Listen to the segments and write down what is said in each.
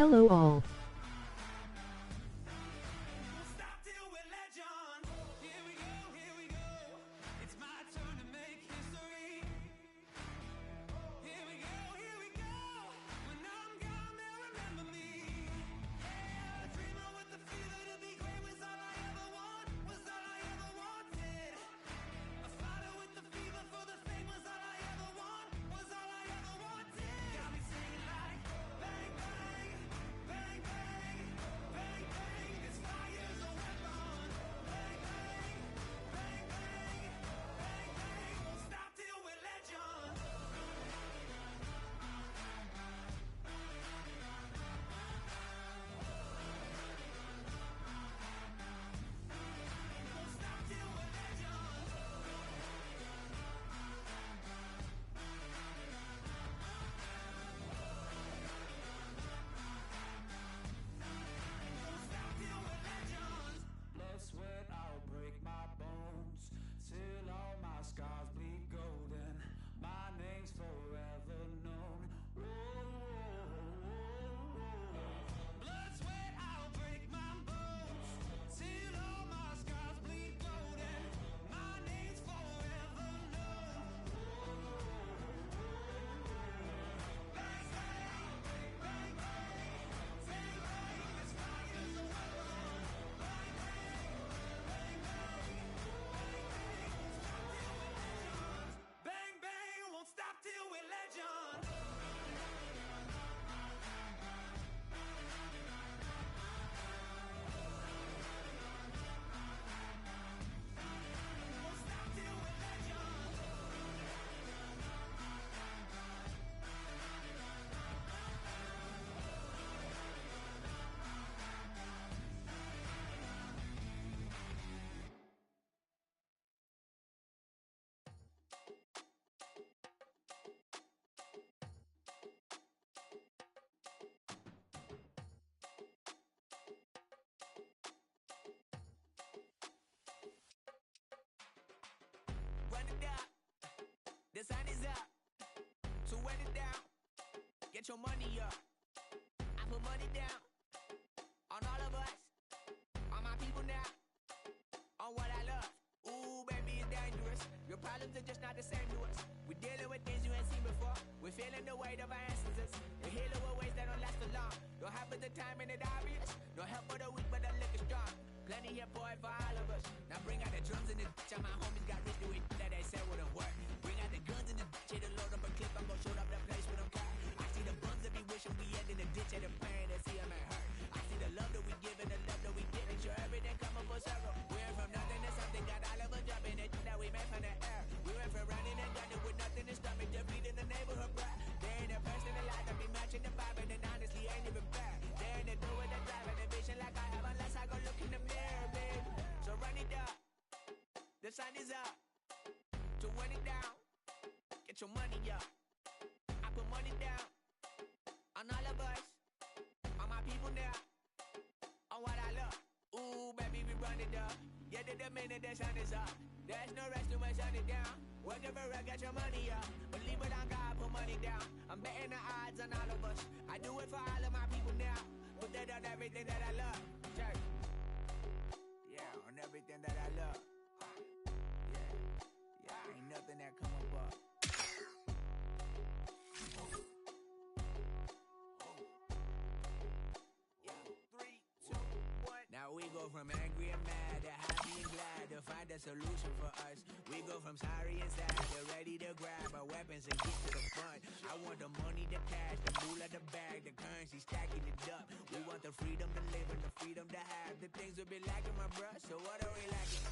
Hello all. The sun is up, so wet it down, get your money up. I put money down on all of us, on my people now, on what I love. Ooh, baby, it's dangerous. Your problems are just not the same to us. We're dealing with things you ain't seen before. We're feeling the weight of our ancestors. We're healing with ways that don't last so long. Don't have at the time and it obvious. No help for the weak, but the liquor strong. Plenty here for it for all of us. Now bring out the drums and the bitch. My homies got rich doing that they said wouldn't work. Bring out the guns and the bitch. Hit the load up a clip. I'm gon' shoot up that place with them car. I see the bums that be wishing we end in the ditch and the pain that see them ain't hurt. I see the love that we give and the love that we get. Make sure everything coming full circle. We went from nothing to something. Got all of us jumping it that we made from the air. We went from running and gunning with nothing to stop me. Just beating the neighborhood bruh. There ain't a person alive that be matching the vibe. And honestly ain't even bad. There ain't a do with the driving a vision like I have unless I go look in the mirror, babe. So run it up. The sun is up. To run it down. Get your money up. I put money down on all of us, on my people now, on what I love. Ooh, baby, we run it up. Yeah, the minute the sun is up, there's no rest to my shut it down. Whatever, I got your money up. Believe it on God, put money down. I'm betting the odds on all of us. I do it for all of my people now. Put that on everything that I love. Church. Yeah, on everything that I love. Yeah, ain't nothing that come up. Now we go from angry and mad to happy and glad to find a solution for us. We go from sorry and sad to ready to grab our weapons and get to the front. I want the money, the cash, the moolah, the bag, the currency, stacking it up. We want the freedom to live and the freedom to have. The things will be lacking, my bruh, so what are we lacking?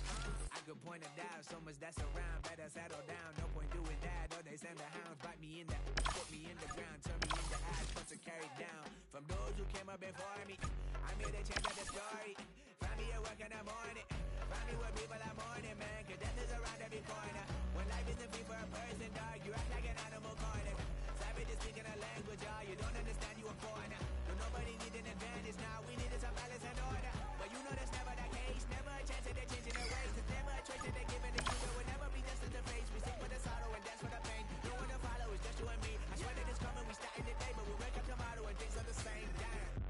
I could point it out, so much that's around. Better settle down, no point doing that. Or they send the hounds, bite me in the, put me in the ground, turn me into ash, plus to carry down. From those who came up before me, I'm here to change up the story. Find me at work in the morning. Find me where people are mourning, man. Cause death is around every corner. When life isn't free for a person, dog, you act like an animal corner. Savage is speaking a language, y'all. You don't understand, you a foreigner. But nobody needs an advantage now. We needed some balance and order. But you know that's never the case. Never a chance that they're changing their ways. There's never a choice that they're giving to you. There will never be justice to face. We sing for the sorrow and dance for the pain. No one to follow, it's just you and me. I swear that it's coming, we starting today. But we wake up tomorrow and things are the same. Damn.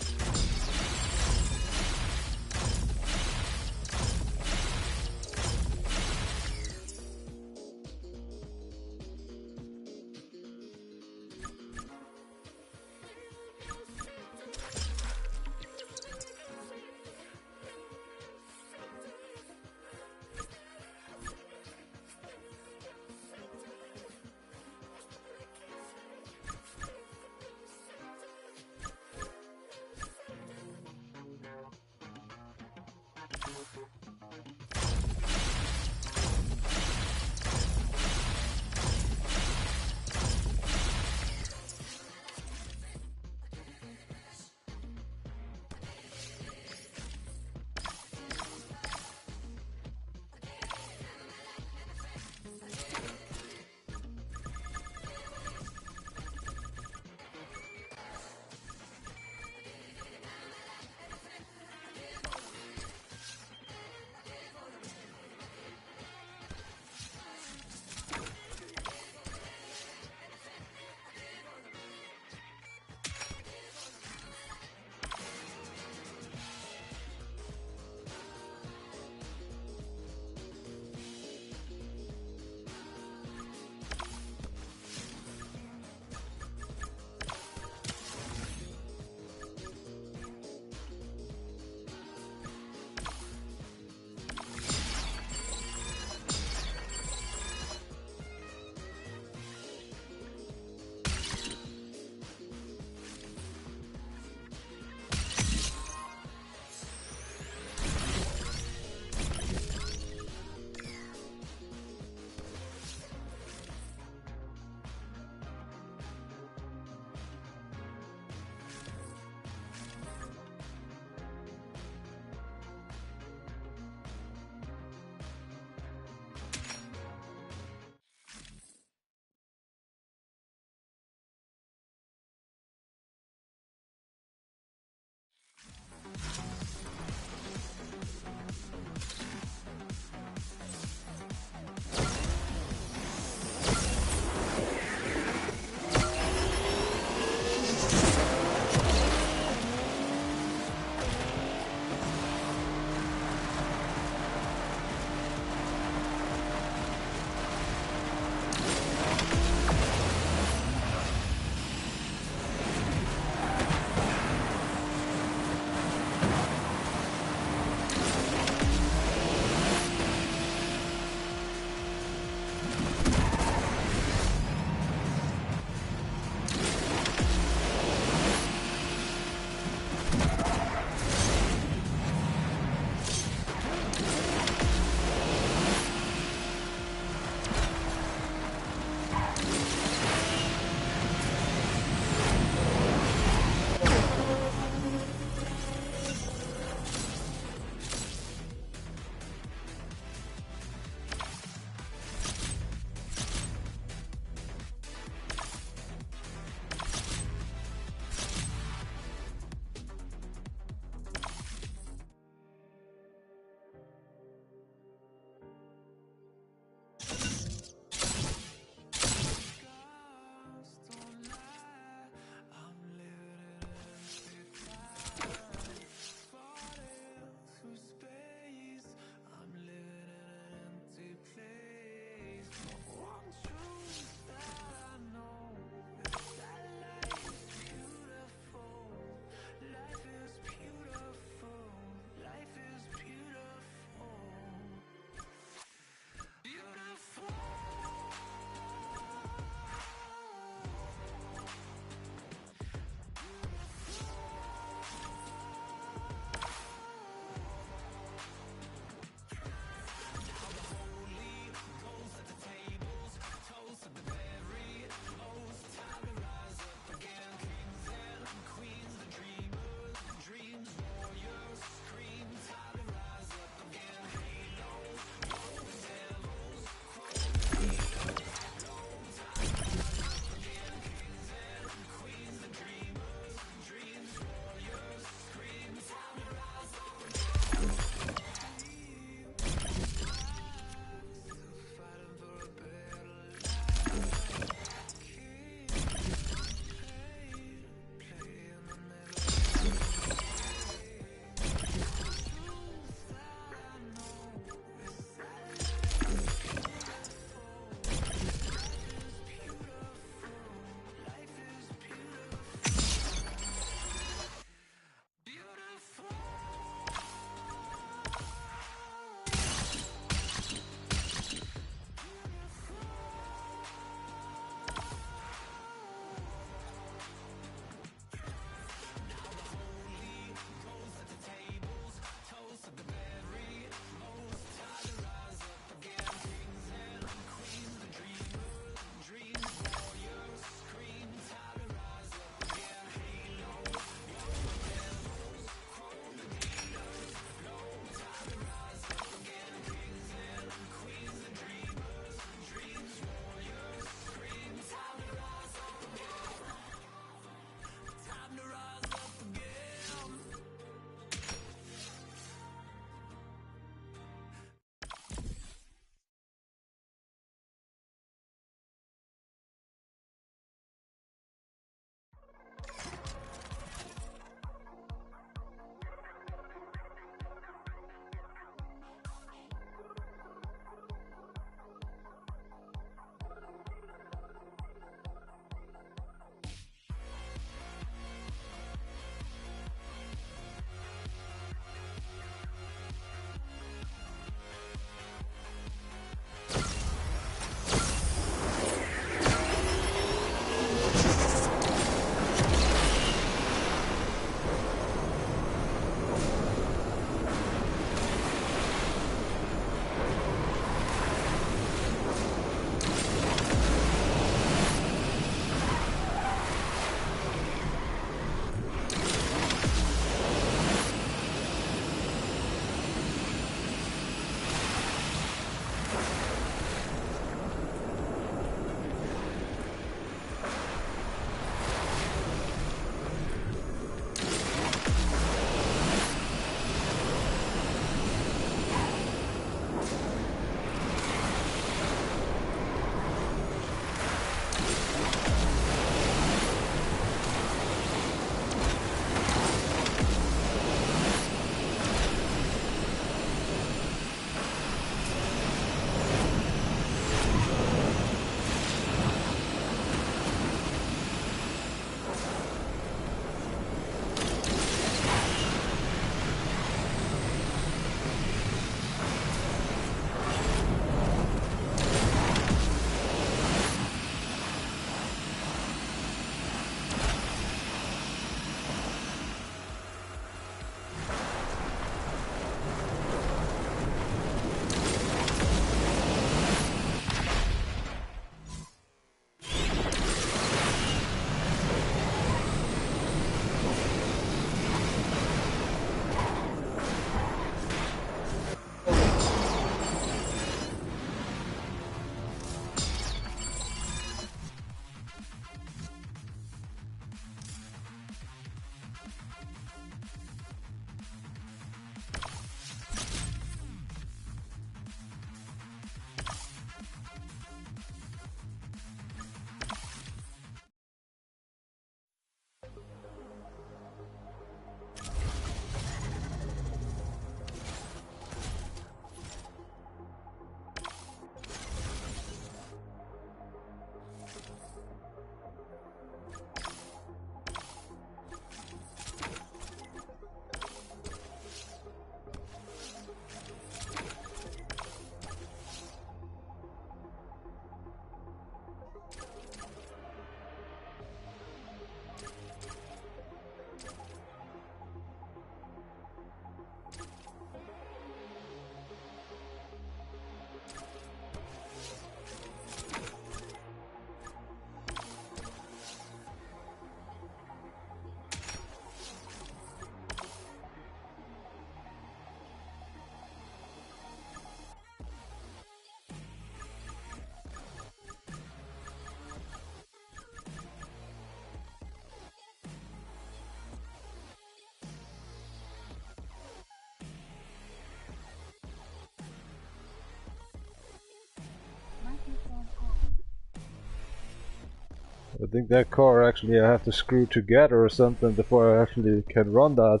I think that car actually I have to screw together or something before I actually can run that.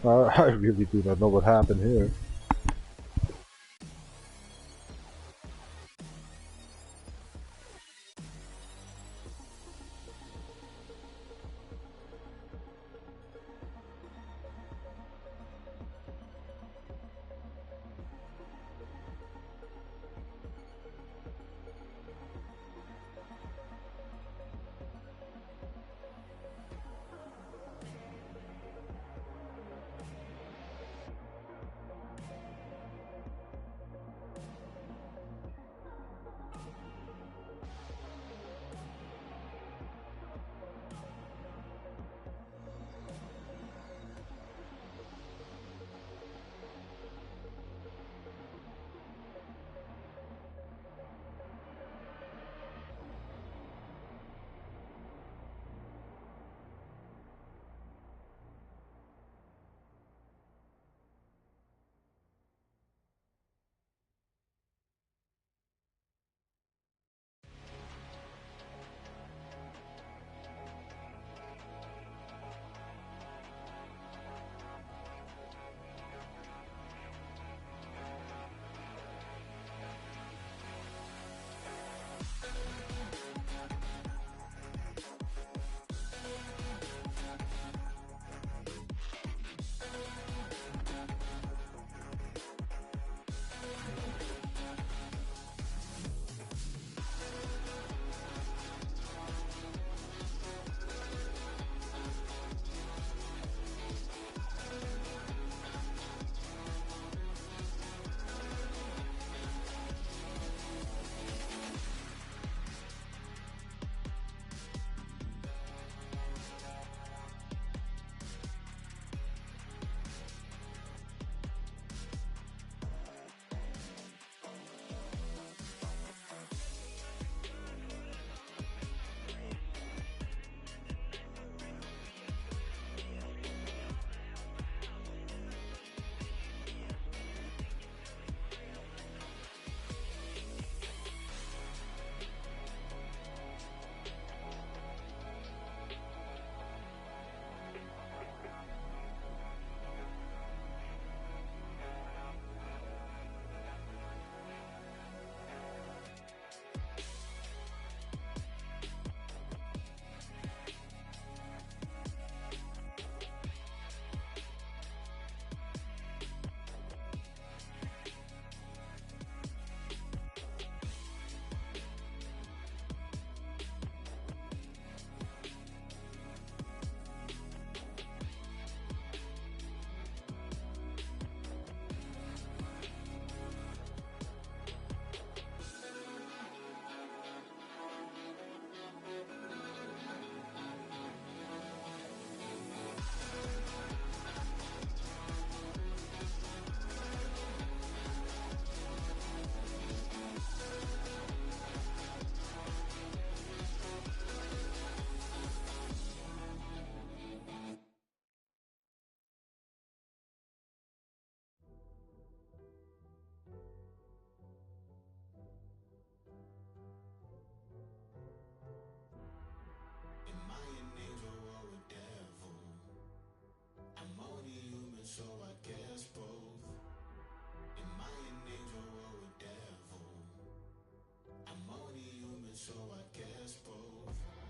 I really do not know what happened here.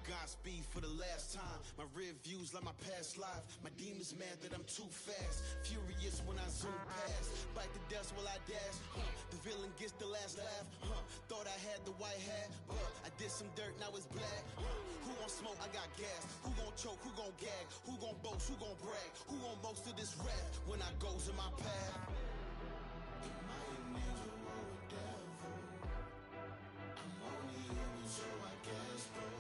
Godspeed for the last time. My rear views like my past life. My demons mad that I'm too fast. Furious when I zoom past. Bite the dust while I dash. The villain gets the last laugh. Thought I had the white hat, but I did some dirt, now it's black. Who gon' smoke? I got gas. Who gon' choke? Who gon' gag? Who gon' boast? Who gon' brag? Who gon' most of this rap when I goes in my path? Am I an angel or a devil? I'm only human, so I guess both.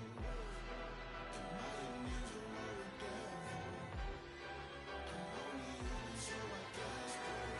Am I an angel or a devil? I'm only human, so I guess both.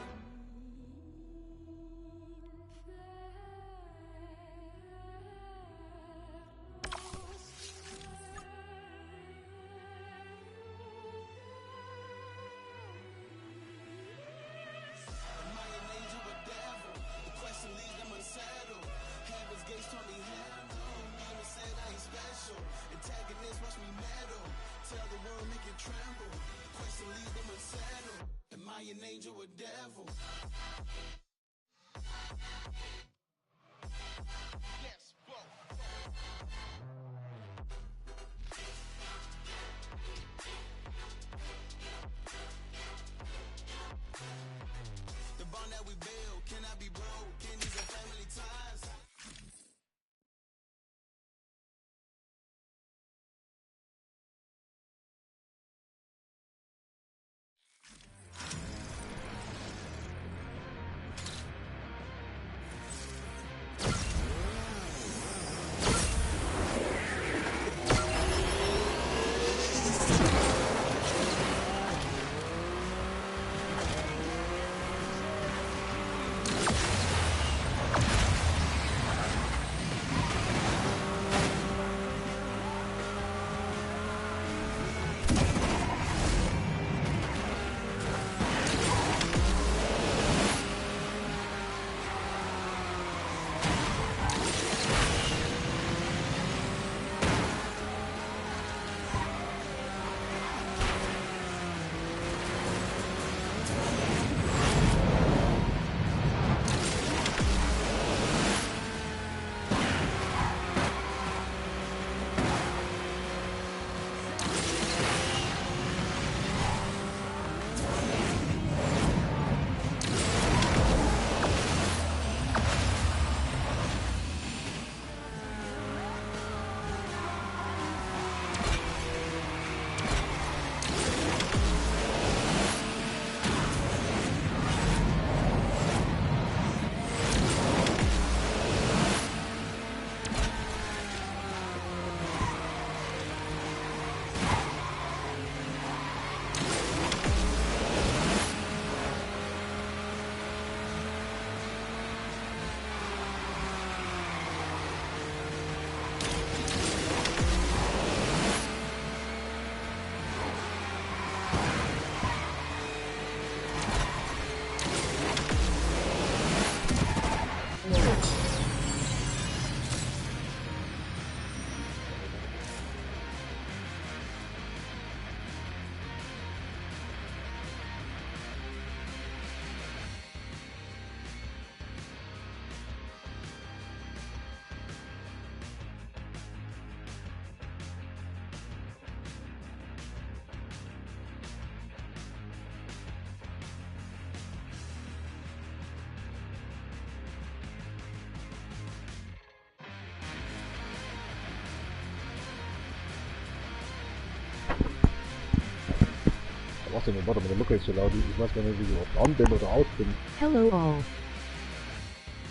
Außerdem, warte mal, der Mucke ist so laut, ich weiß gar nicht, wie ich überhaupt an bin oder aus bin. Hello all.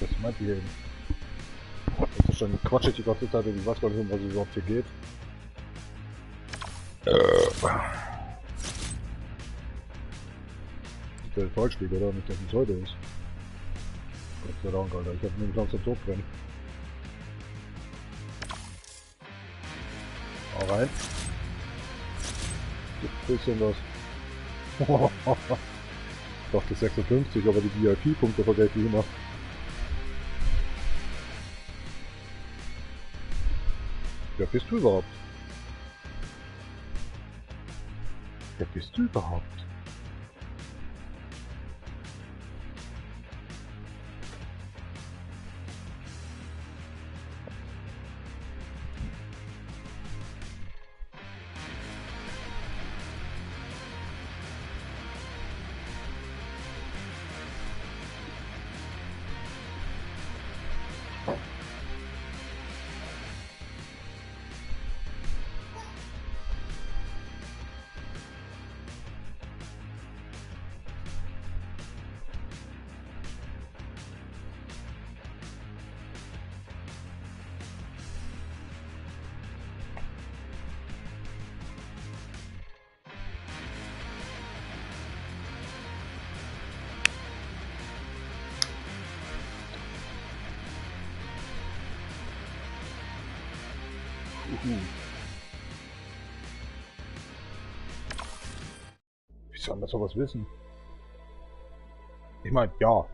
Was meint ihr denn? Das ist schon Quatsch die ganze Zeit und ich weiß gar nicht, um was es überhaupt hier geht. Nicht, dass es falsch liegt, oder? Nicht, dass es heute ist. Gott sei Dank, Alter. Ich hab nämlich langsam so drin. Hau rein. Ein bisschen was. Ich dachte 56, aber die VIP-Punkte vergesse ich immer. Wer bist du überhaupt? Wer bist du überhaupt? Wie soll man sowas wissen? Ich meine, ja,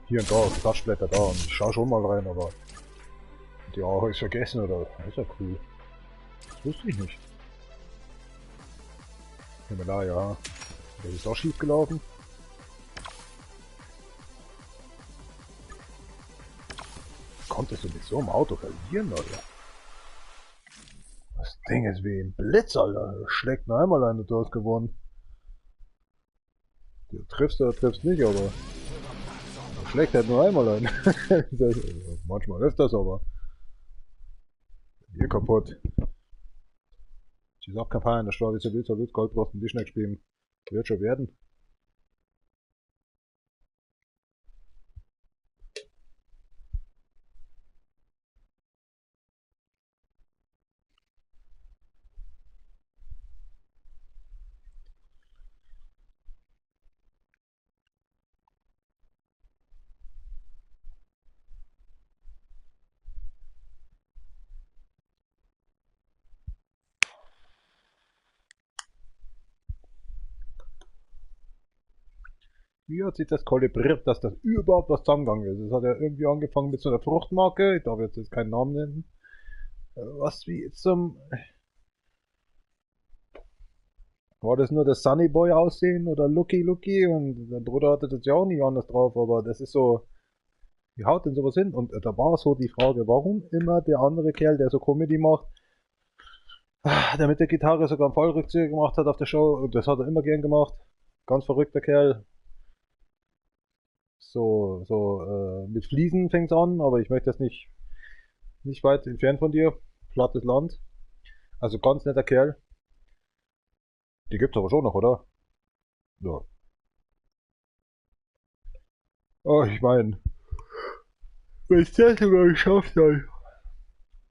hier und da, Klatschblätter da und ich schau schon mal rein, aber ja, habe ich vergessen oder? Das ist ja cool. Das wusste ich nicht. Ja. Das ist auch schief gelaufen. Konntest du mit so einem Auto verlieren, Alter? Das Ding ist wie ein Blitz, Alter. Schlägt nur einmal ein und du hast gewonnen. Du triffst oder triffst nicht, aber du schlägt halt nur einmal ein. Manchmal öfters, aber hier kaputt. Sie ist auch kein Feier in der Stadt, ist ja wild, Goldbrust und Wischneck spielen. Wird schon werden. Wie hat sich das kalibriert, dass das überhaupt was zusammengegangen ist? Es hat ja irgendwie angefangen mit so einer Fruchtmarke, ich darf jetzt keinen Namen nennen. Was wie zum... War das nur das Sunny Boy aussehen oder Lucky und der Bruder hatte das ja auch nicht anders drauf, aber das ist so... Wie haut denn sowas hin? Und da war so die Frage, warum immer der andere Kerl, der so Comedy macht, der mit der Gitarre sogar einen Fallrückzieher gemacht hat auf der Show, und das hat er immer gern gemacht. Ganz verrückter Kerl. Mit Fliesen fängt's an, aber ich möchte das nicht weit entfernt von dir. Plattes Land. Also ganz netter Kerl. Die gibt's aber schon noch, oder? Ja. Oh, ich meine, wenn es der sogar geschafft hat.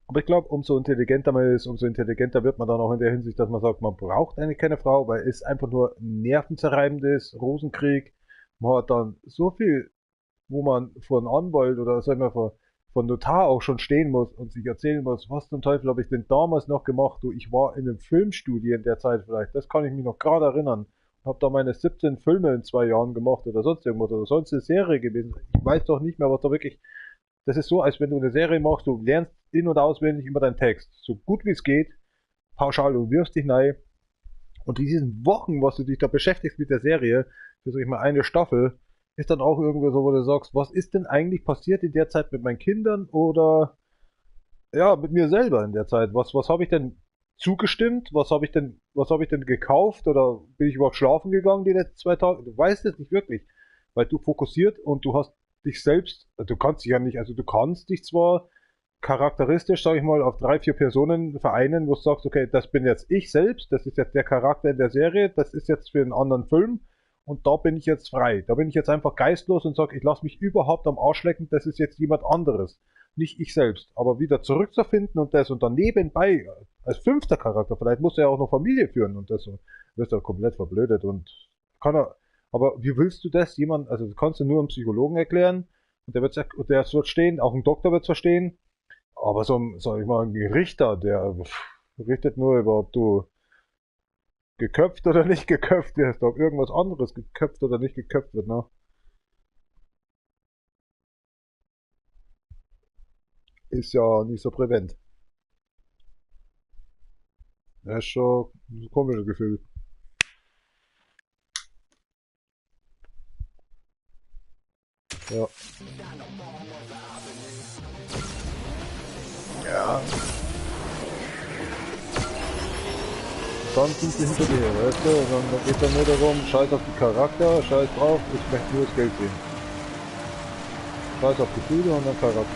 Aber ich glaube, umso intelligenter man ist, umso intelligenter wird man dann auch in der Hinsicht, dass man sagt, man braucht eigentlich keine Frau, weil es einfach nur nervenzerreibendes Rosenkrieg. Man hat dann so viel, wo man vor einem Anwalt oder sagen wir von Notar auch schon stehen muss und sich erzählen muss, was zum Teufel habe ich denn damals noch gemacht? Du, ich war in einem Filmstudio in der Zeit vielleicht, das kann ich mich noch gerade erinnern. Hab da meine 17 Filme in 2 Jahren gemacht oder sonst irgendwas oder sonst eine Serie gewesen. Ich weiß doch nicht mehr, was da wirklich... Das ist so, als wenn du eine Serie machst, du lernst in- und auswendig immer deinen Text. So gut wie es geht, pauschal, du wirfst dich rein. Und diesen Wochen, was du dich da beschäftigst mit der Serie, für sag ich mal eine Staffel, ist dann auch irgendwie so, wo du sagst, was ist denn eigentlich passiert in der Zeit mit meinen Kindern oder ja, mit mir selber in der Zeit? Was habe ich denn zugestimmt? Was habe ich denn gekauft oder bin ich überhaupt schlafen gegangen die letzten 2 Tage? Du weißt es nicht wirklich, weil du fokussiert und du hast dich selbst, du kannst dich ja nicht, also du kannst dich zwar charakteristisch, sag ich mal, auf 3, 4 Personen vereinen, wo du sagst, okay, das bin jetzt ich selbst, das ist jetzt der Charakter in der Serie, das ist jetzt für einen anderen Film und da bin ich jetzt frei. Da bin ich jetzt einfach geistlos und sag, ich lasse mich überhaupt am Arsch lecken, das ist jetzt jemand anderes, nicht ich selbst. Aber wieder zurückzufinden und das und dann nebenbei als 5. Charakter, vielleicht muss er ja auch noch Familie führen und das so, wirst du komplett verblödet und kann er, aber wie willst du das jemand, also das kannst du nur einem Psychologen erklären und der wird stehen, auch ein Doktor wird es verstehen, aber so ein, sag ich mal, ein Richter, der richtet nur über, ob du geköpft oder nicht geköpft wirst, ob irgendwas anderes geköpft oder nicht geköpft wird, ne? Ist ja nicht so präsent. Das ist schon ein komisches Gefühl. Ja. Ja. Dann sind sie hinter dir, weißt du? Und dann geht es nur darum, scheiß auf die Charakter, scheiß drauf, ich möchte nur das Geld sehen. Scheiß auf Gefühle und dann Charakter.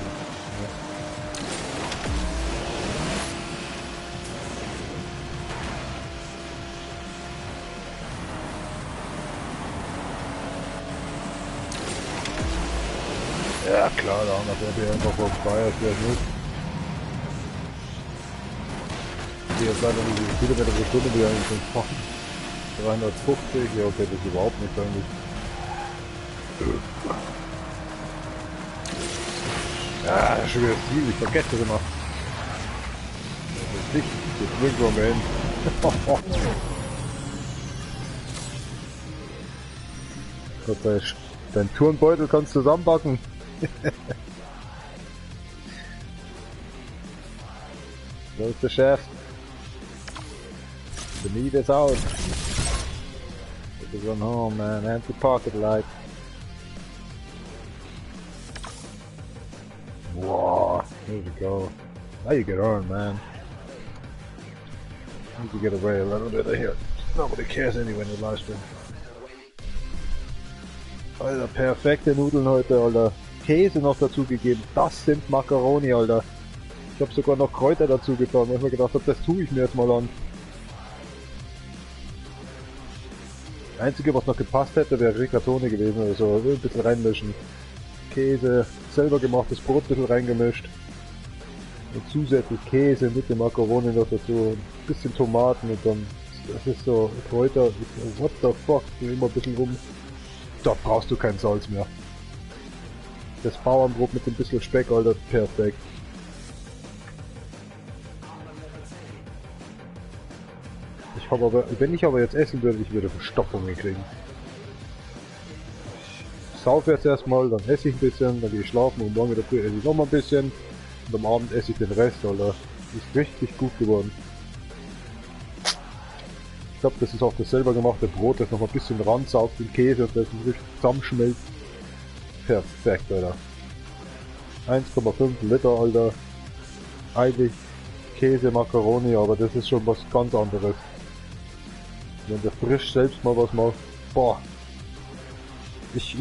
Ja klar, da haben wir einfach vorbei, als wäre nicht. Die jetzt leider nicht so Kilometer pro Stunde, die eigentlich schon fahren. 350, ja okay, das ist überhaupt nicht eigentlich. Ja, das ist schon wieder das Ziel, ich vergesse das immer. Das ist nicht, jetzt irgendwo am Ende. Gott, dein Turnbeutel kannst du zusammenbacken. So ist der Chef. The meat is out. Let us run home, man. Empty pocket light. Wow, there you go. Now you get on, man. Need to get away a little bit of here. Nobody cares anyway in the live stream. Alter, perfekte Nudeln heute, Alter. Käse noch dazu gegeben. Das sind Macaroni, Alter. Ich habe sogar noch Kräuter dazu getan, weil ich mir gedacht habe, das tue ich mir jetzt mal an. Das Einzige, was noch gepasst hätte, wäre Rigatoni gewesen, also ein bisschen reinmischen. Käse, selber gemachtes Brot ein bisschen reingemischt. Und zusätzlich Käse mit dem Macaroni noch dazu. Ein bisschen Tomaten und dann, das ist so Kräuter, what the fuck, immer ein bisschen rum. Da brauchst du kein Salz mehr. Das Bauernbrot mit ein bisschen Speck, Alter, perfekt. Ich habe aber, wenn ich aber jetzt essen würde, ich würde Verstopfungen kriegen. Ich saufe jetzt erstmal, dann esse ich ein bisschen, dann gehe ich schlafen und morgen in der Früh esse ich noch mal ein bisschen. Und am Abend esse ich den Rest, Alter. Ist richtig gut geworden. Ich glaube, das ist auch das selber gemachte Brot, das noch mal ein bisschen ransaugt, den Käse und das richtig zusammenschmelzt. Perfekt, Alter. 1,5 Liter, Alter. Eigentlich Käse, Macaroni, aber das ist schon was ganz anderes. Wenn der frisch selbst mal was macht. Boah. Ich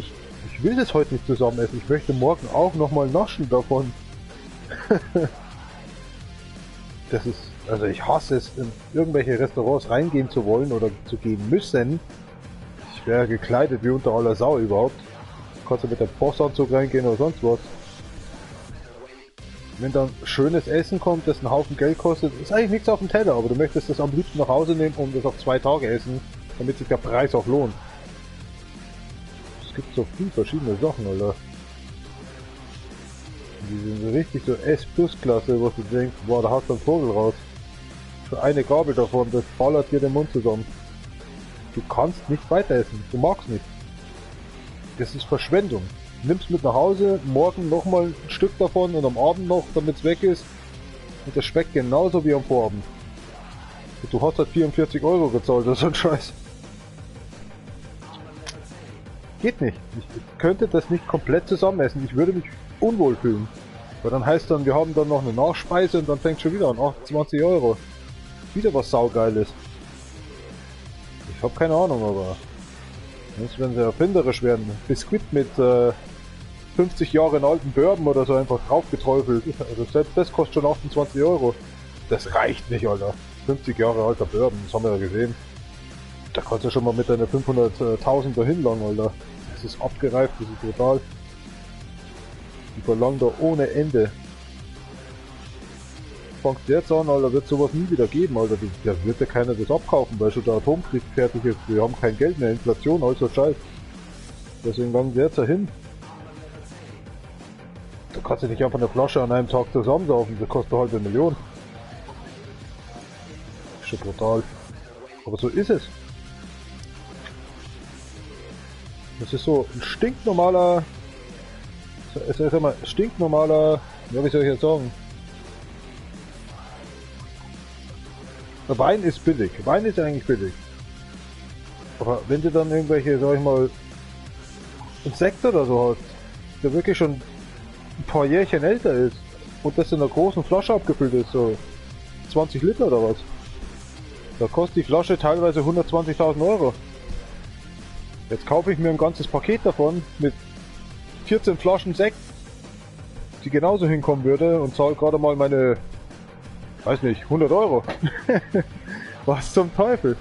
will das heute nicht zusammen essen. Ich möchte morgen auch noch mal naschen davon. Das ist, also ich hasse es, in irgendwelche Restaurants reingehen zu wollen oder zu gehen müssen. Ich wäre gekleidet wie unter aller Sau überhaupt. Kannst du mit dem Bossanzug reingehen oder sonst was. Wenn dann schönes Essen kommt, das einen Haufen Geld kostet, ist eigentlich nichts auf dem Teller, aber du möchtest das am liebsten nach Hause nehmen und das auf 2 Tage essen, damit sich der Preis auch lohnt. Es gibt so viele verschiedene Sachen, Alter. Die sind richtig so S-Plus-Klasse, wo du denkst, boah, da hast du einen Vogel raus. Schon eine Gabel davon, das ballert dir den Mund zusammen. Du kannst nicht weiter essen, du magst nicht. Das ist Verschwendung. Nimm's mit nach Hause, morgen nochmal ein Stück davon und am Abend noch, damit es weg ist. Und das schmeckt genauso wie am Vorabend. Und du hast halt 44 Euro gezahlt, das ist so ein Scheiß. Geht nicht. Ich könnte das nicht komplett zusammen essen. Ich würde mich unwohl fühlen. Weil dann heißt dann, wir haben dann noch eine Nachspeise und dann fängt schon wieder an. 28 Euro. Wieder was Saugeiles. Ich habe keine Ahnung, aber... Wenn sie erfinderisch werden. Biskuit mit 50 Jahre einen alten Bourbon oder so einfach draufgeträufelt. Also selbst das kostet schon 28 Euro. Das reicht nicht, Alter. 50 Jahre alter Bourbon, das haben wir ja gesehen. Da kannst du schon mal mit deiner 500.000 dahin langen, Alter. Das ist abgereift, das ist brutal. Die verlangen da ohne Ende. Fangst jetzt an, Alter, wird sowas nie wieder geben, Alter. Da wird ja keiner das abkaufen, weil schon der Atomkrieg fertig ist. Wir haben kein Geld mehr, Inflation, all so Scheiß. Deswegen langen sie jetzt dahin. Du kannst ja nicht einfach eine Flasche an einem Tag zusammensaufen, das kostet eine halbe Million. Ist schon brutal. Aber so ist es. Das ist so ein stinknormaler, sag mal, stinknormaler, ja, wie soll ich jetzt sagen? Wein ist billig. Wein ist eigentlich billig. Aber wenn du dann irgendwelche, sag ich mal, einen Sekt oder so hast, der wirklich schon ein paar Jährchen älter ist und das in einer großen Flasche abgefüllt ist, so 20 Liter oder was, da kostet die Flasche teilweise 120.000 Euro. Jetzt kaufe ich mir ein ganzes Paket davon mit 14 Flaschen Sekt, die genauso hinkommen würde und zahle gerade mal meine, weiß nicht, 100 Euro. Was zum Teufel?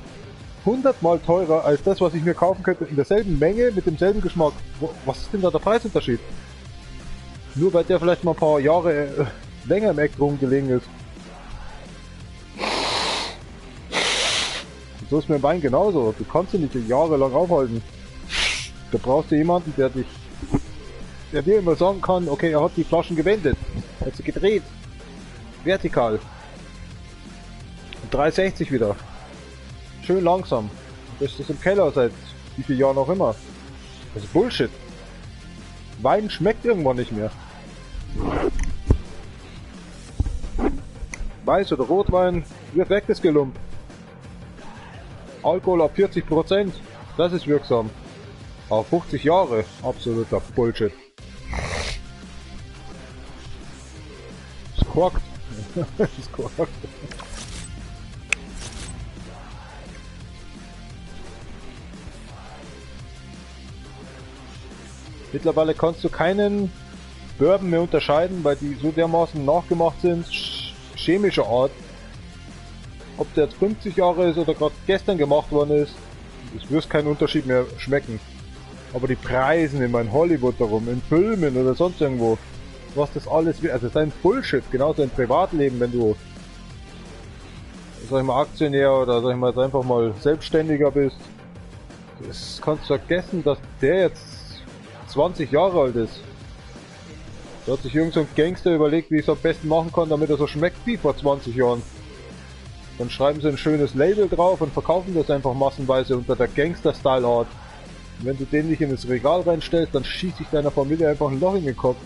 100 mal teurer als das, was ich mir kaufen könnte in derselben Menge mit demselben Geschmack. Was ist denn da der Preisunterschied? Nur weil der vielleicht mal ein paar Jahre länger im Eck rumgelegen ist. Und so ist mir Wein genauso. Du kannst ihn nicht jahrelang aufhalten. Da brauchst du jemanden, der dir immer sagen kann, okay, er hat die Flaschen gewendet, er hat sie gedreht, vertikal, 360 wieder, schön langsam. Das ist im Keller seit wie vielen Jahren auch immer. Das ist Bullshit. Wein schmeckt irgendwann nicht mehr. Weiß oder Rotwein wird weg, das Gelump. Alkohol ab 40%, das ist wirksam. Auf 50 Jahre, absoluter Bullshit. Ist korrekt. Ist korrekt. Mittlerweile kannst du keinen Bourbon mehr unterscheiden, weil die so dermaßen nachgemacht sind, chemischer Art. Ob der jetzt 50 Jahre ist oder gerade gestern gemacht worden ist, es wirst keinen Unterschied mehr schmecken. Aber die Preise in meinem Hollywood darum, in Filmen oder sonst irgendwo, was das alles wird, also das ist ein Bullshit, genauso im Privatleben, wenn du, sag ich mal, Aktionär oder sag ich mal, jetzt einfach mal Selbstständiger bist, das kannst du vergessen, dass der jetzt 20 Jahre alt ist. Da hat sich irgend so ein Gangster überlegt, wie ich es am besten machen kann, damit er so schmeckt wie vor 20 Jahren. Dann schreiben sie ein schönes Label drauf und verkaufen das einfach massenweise unter der Gangster-Style-Art. Und wenn du den nicht in das Regal reinstellst, dann schießt sich deiner Familie einfach ein Loch in den Kopf.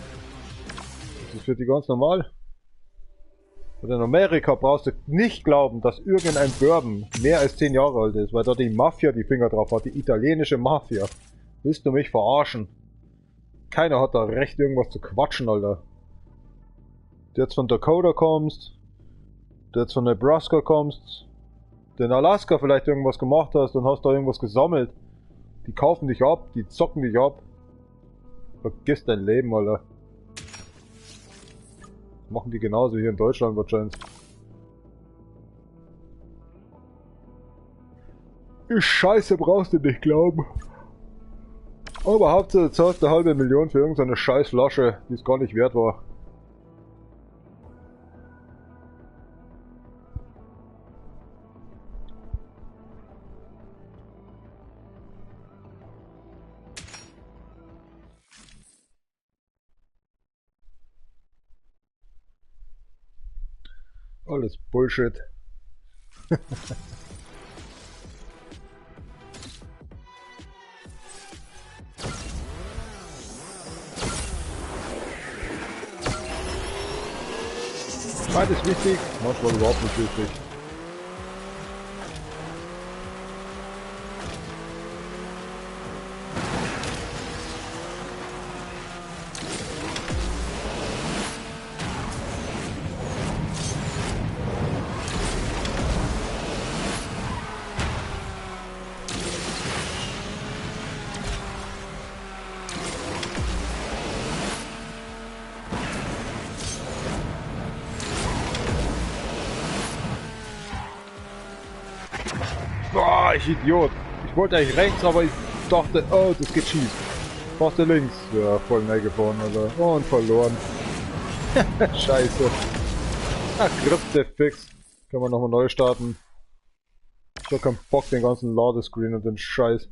Das ist für die ganz normal. Und in Amerika brauchst du nicht glauben, dass irgendein Bourbon mehr als 10 Jahre alt ist, weil da die Mafia die Finger drauf hat, die italienische Mafia. Willst du mich verarschen? Keiner hat da Recht, irgendwas zu quatschen, Alter. Du jetzt von Dakota kommst, du jetzt von Nebraska kommst, du in Alaska vielleicht irgendwas gemacht hast und hast da irgendwas gesammelt. Die kaufen dich ab, die zocken dich ab. Vergiss dein Leben, Alter. Das machen die genauso hier in Deutschland wahrscheinlich. Die Scheiße brauchst du nicht glauben. Aber Hauptsache zahlst du 500.000 für irgendeine scheiß Flasche, die es gar nicht wert war. Alles Bullshit. Beides wichtig, manchmal überhaupt nicht wichtig. ich Idiot. Ich wollte eigentlich rechts, aber ich dachte, oh, das geht schief. Fährst du links? Ja, voll neu gefahren, Alter. Oh, und verloren. Scheiße. Ach, Grifte fix. Können wir nochmal neu starten. Ich hab keinen Bock, den ganzen Ladescreen und den Scheiß.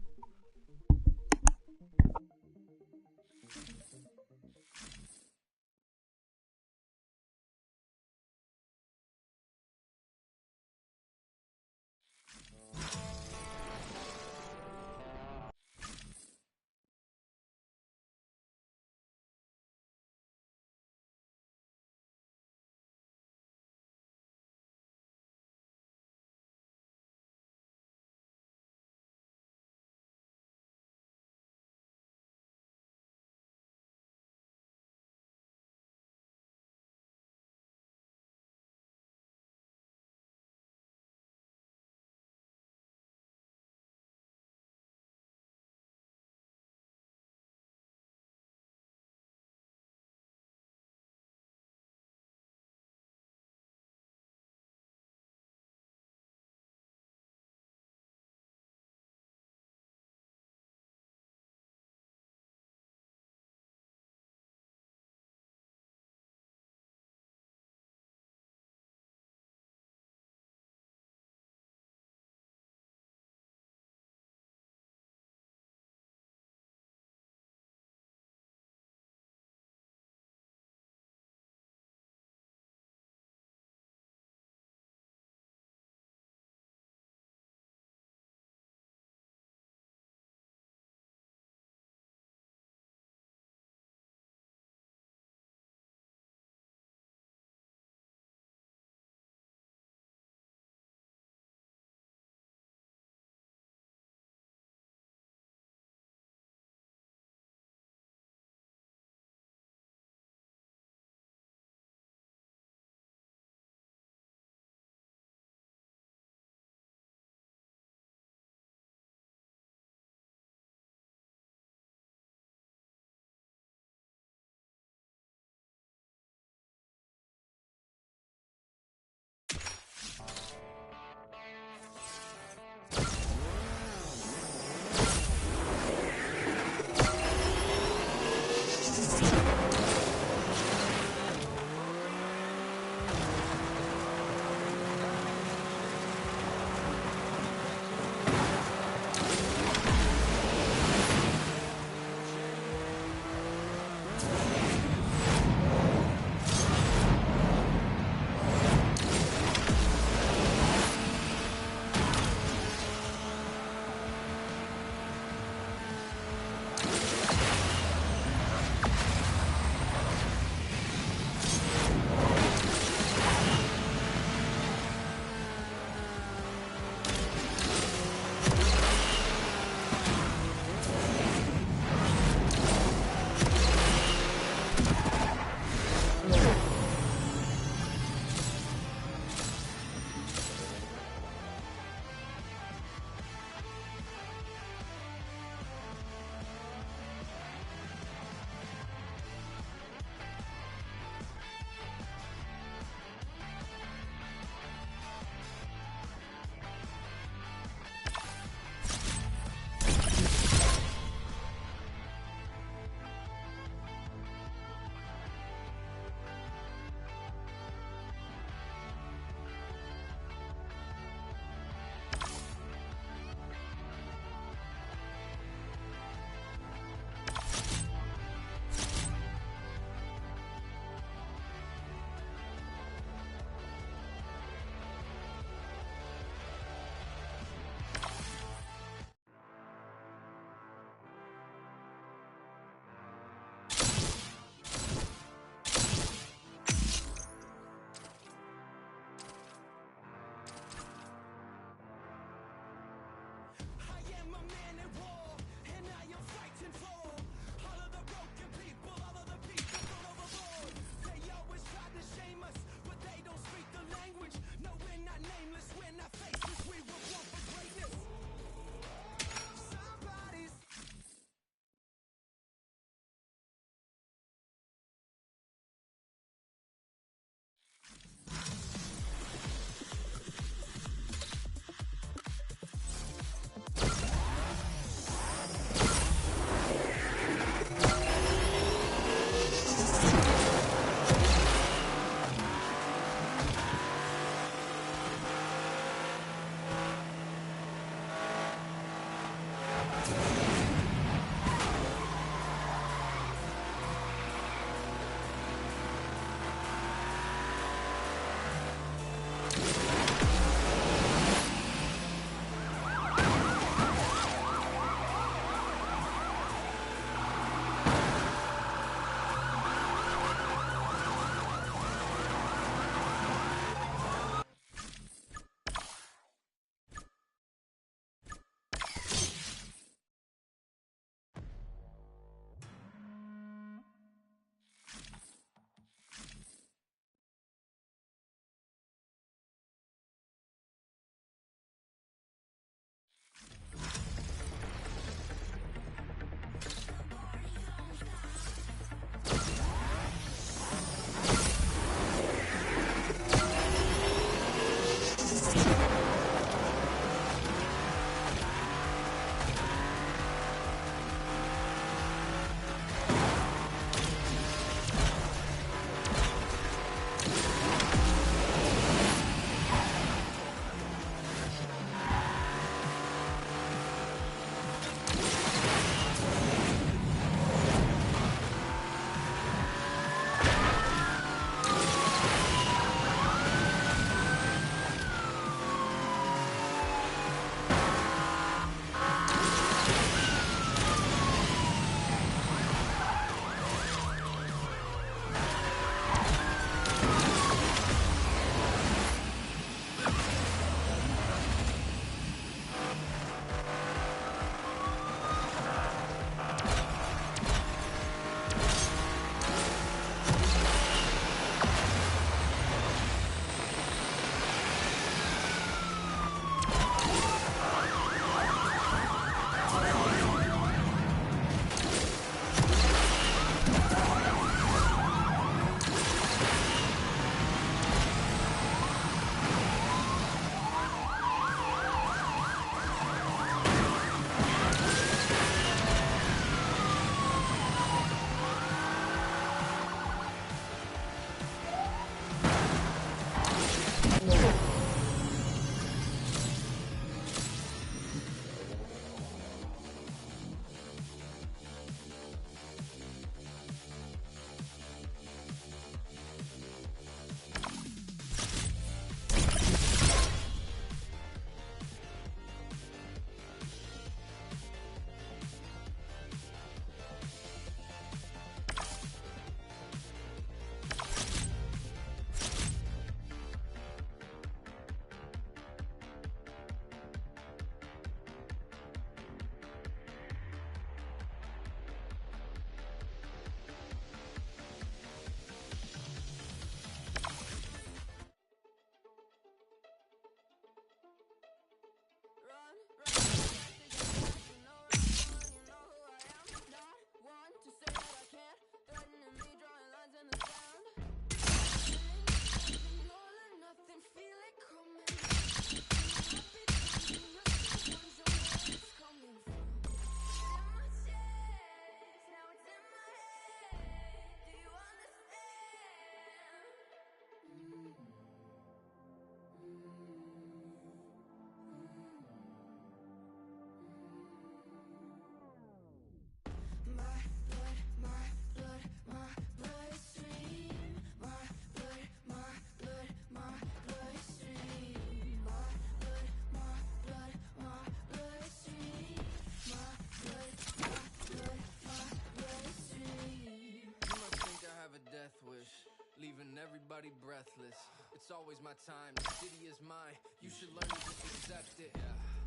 leaving everybody breathless. It's always my time, the city is mine. You should learn to just accept it.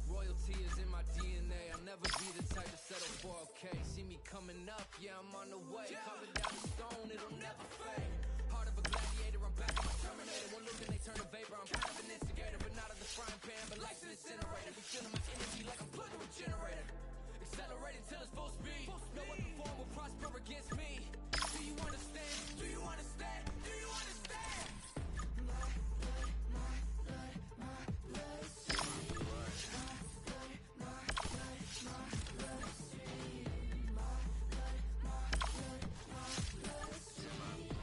Royalty is in my DNA. I'll never be the type to settle for okay. See me coming up, yeah, I'm on the way. Carving down the stone, it'll never fade. Heart of a gladiator, I'm back in my Terminator. One look and they turn to vapor. I'm kind of an instigator, but not of the frying pan, but life's an incinerator. Be feeling my energy like I'm plugged to a generator. Accelerating till it's full speed. No other form will prosper against me. Do you understand? Do you understand? Do you understand? My blood, my blood, my blood is sweet. My blood, my blood is sweet. My blood, my blood, my blood is sweet.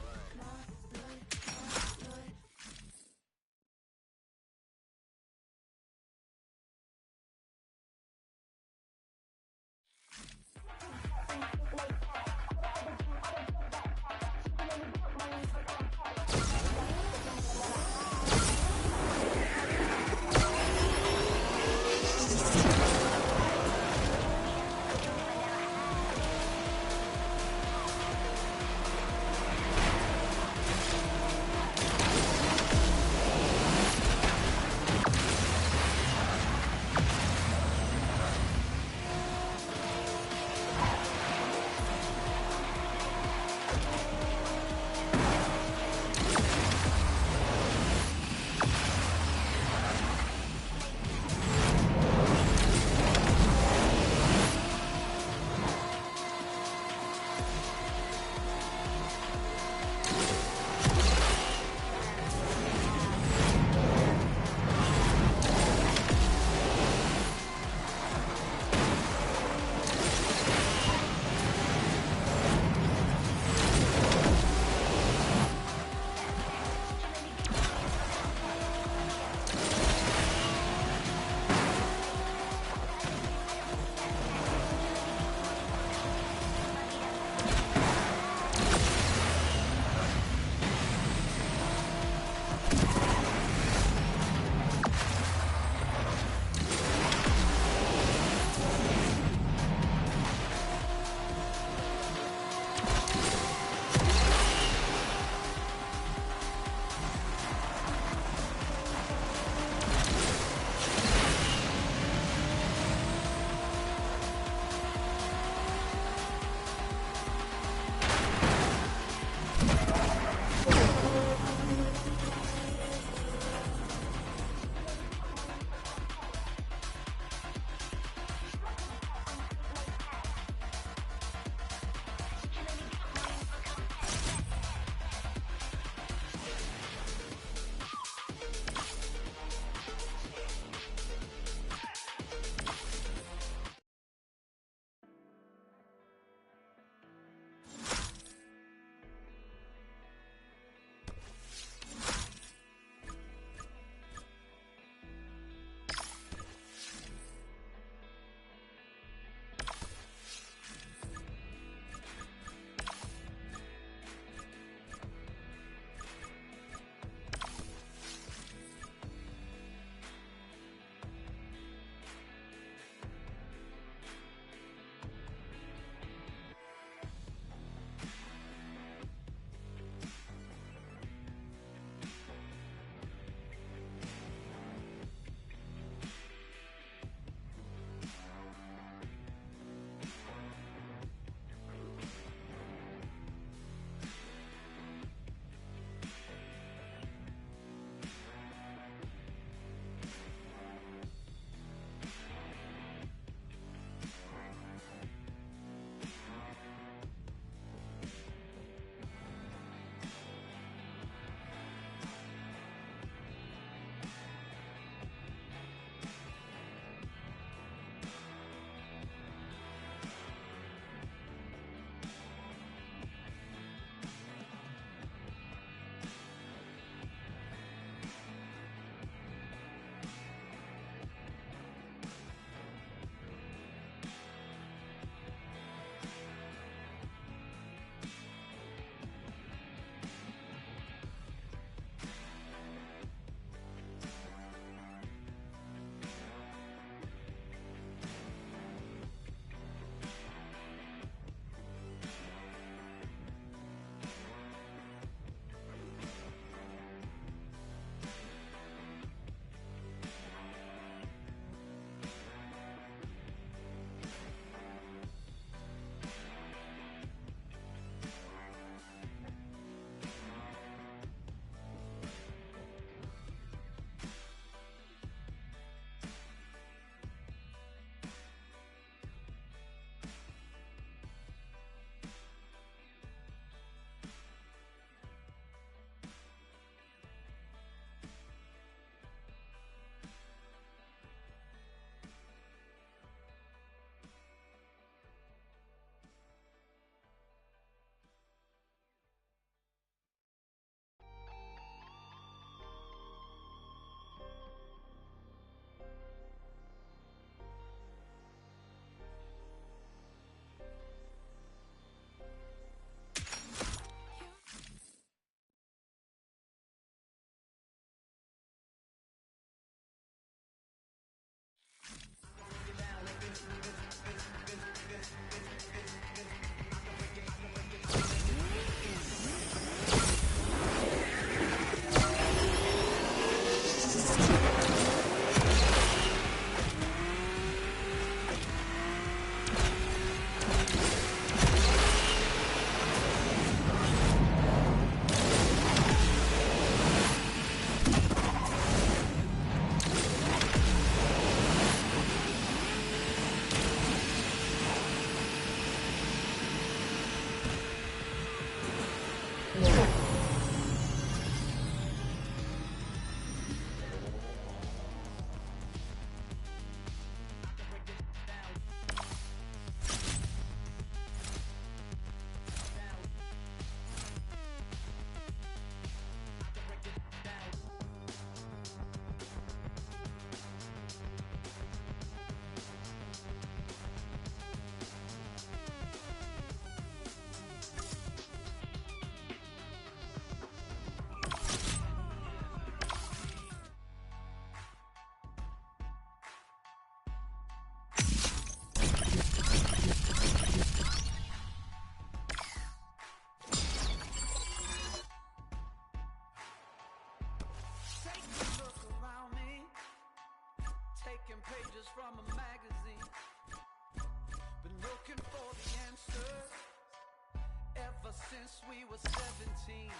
we were 17.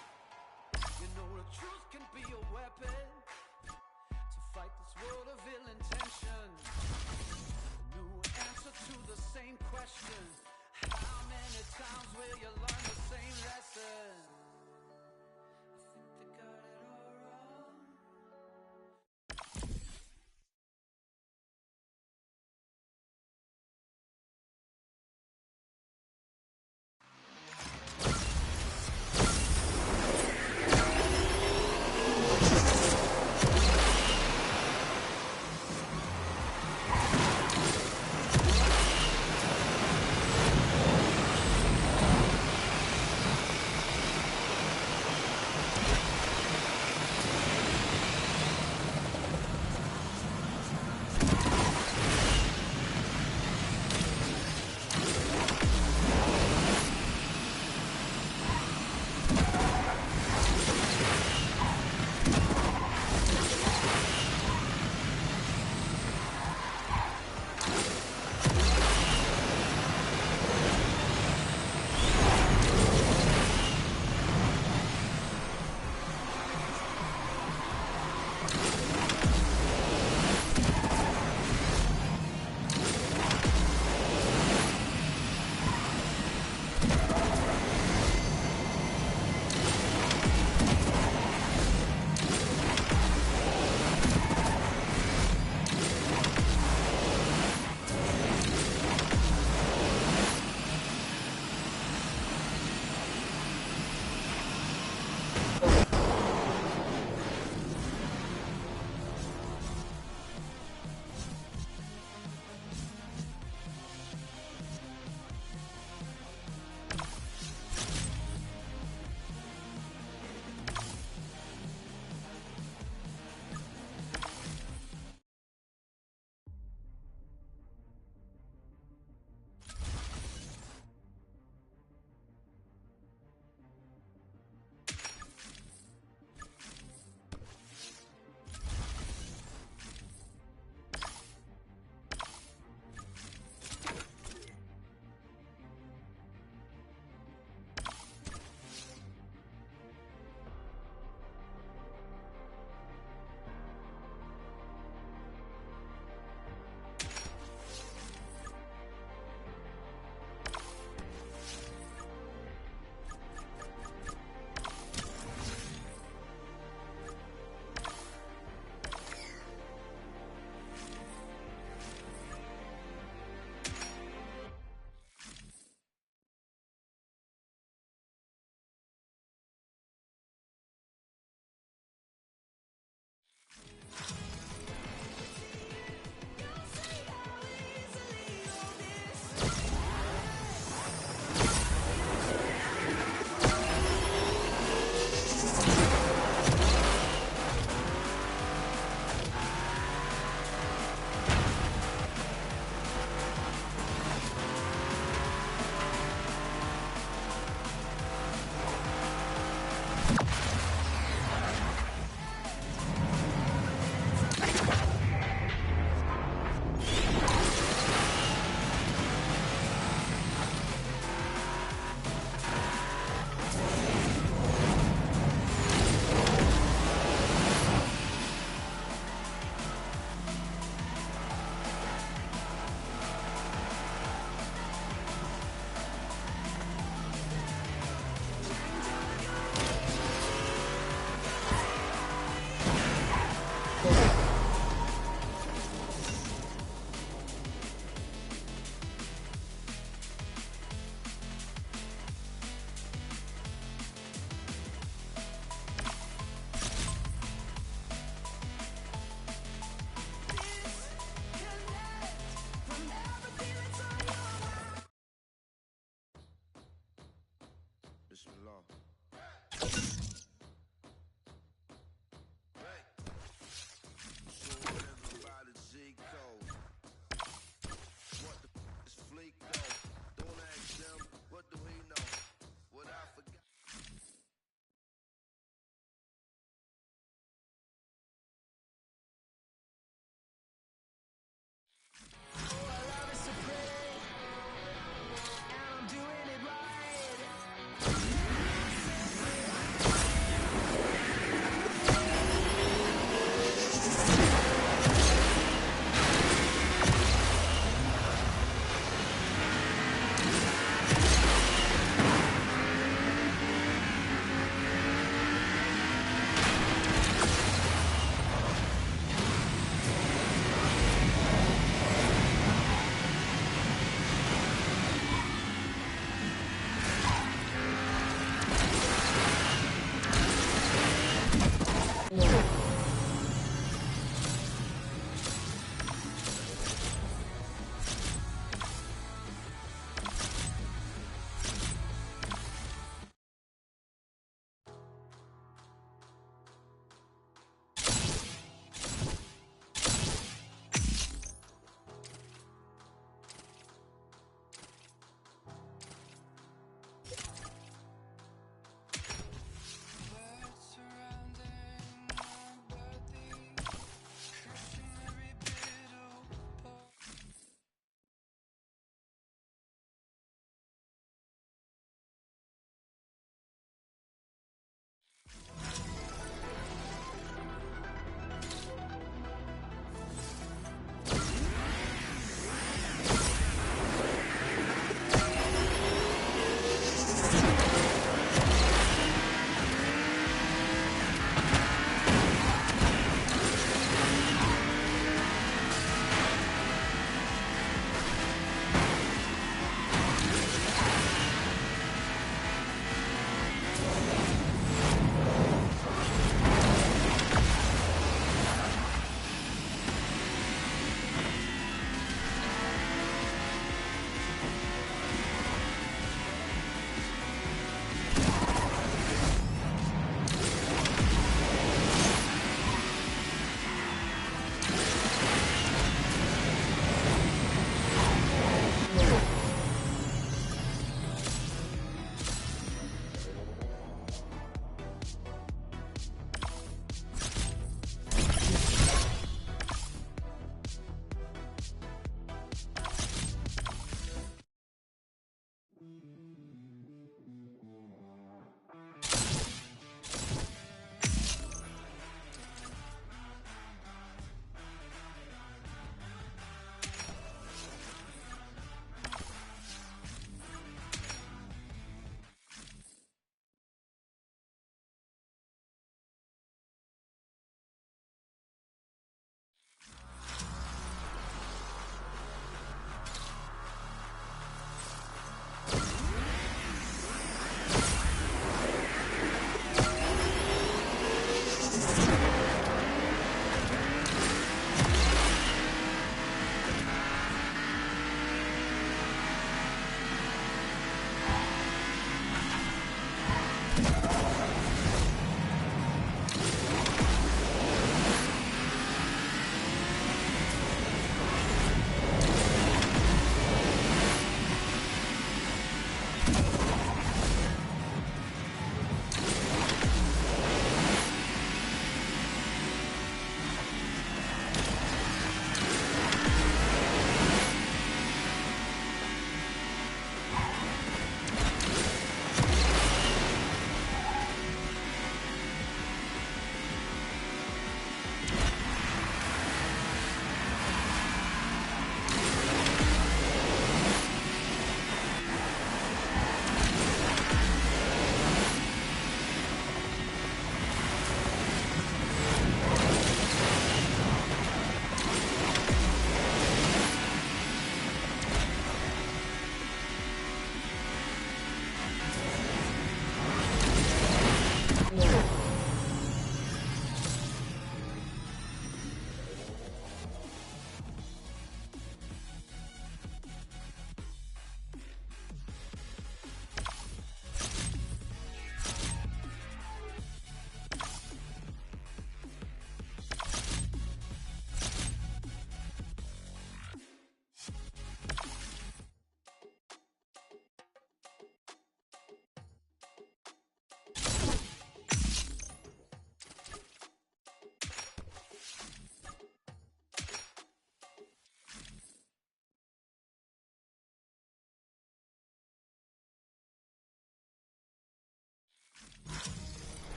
You know the truth can be a weapon to fight this world of ill intention. A new answer to the same question. How many times will you learn the same lesson? I think they got it all wrong.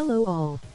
Hello all.